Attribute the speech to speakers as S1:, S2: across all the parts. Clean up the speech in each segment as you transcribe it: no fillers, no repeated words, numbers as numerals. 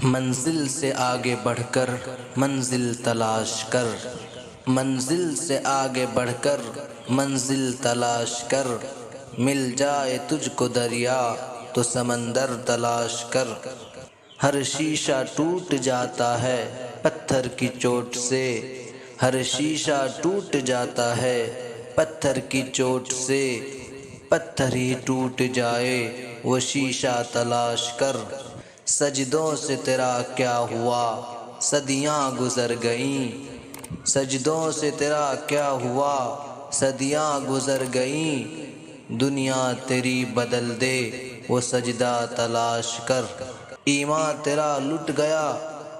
S1: منزل سے آگے بڑھ کر منزل تلاش کر، منزل سے آگے بڑھ کر منزل تلاش کر، مل جائے تجھ کو دریا تو سمندر تلاش کر۔ ہر شیشہ ٹوٹ جاتا ہے پتھر کی چوٹ سے، ہر شیشہ ٹوٹ جاتا ہے پتھر کی چوٹ سے، پتھر ہی ٹوٹ جائے وہ شیشہ تلاش کر۔ سجدوں سے تیرا کیا ہوا صدیاں گزر گئیں، سجدوں سے تیرا کیا ہوا صدیاں گزر گئیں، دنیا تیری بدل دے وہ سجدہ تلاش کر۔ ایمان تیرا لٹ گیا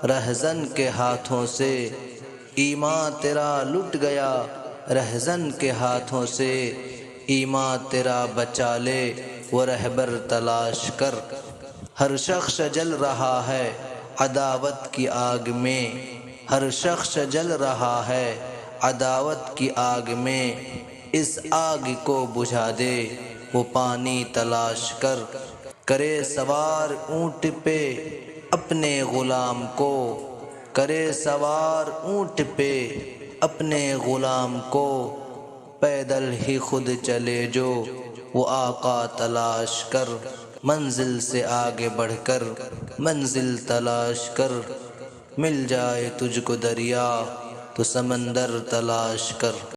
S1: رہزن کے ہاتھوں سے، ایمان تیرا لٹ گیا رہزن کے ہاتھوں سے، ایمان تیرا بچا لے وہ رہبر تلاش کر۔ ہر شخص جل رہا ہے عداوت کی آگ میں، ہر شخص جل رہا ہے عداوت کی آگ میں، اس آگ کو بجھا دے وہ پانی تلاش کر۔ کرے سوار اونٹ پہ اپنے غلام کو، کرے سوار اونٹ پہ اپنے غلام کو، پیدل ہی خود چلے جو وہ آقا تلاش کر۔ منزل سے آگے بڑھ کر منزل تلاش کر، مل جائے تجھ کو دریا تو سمندر تلاش کر۔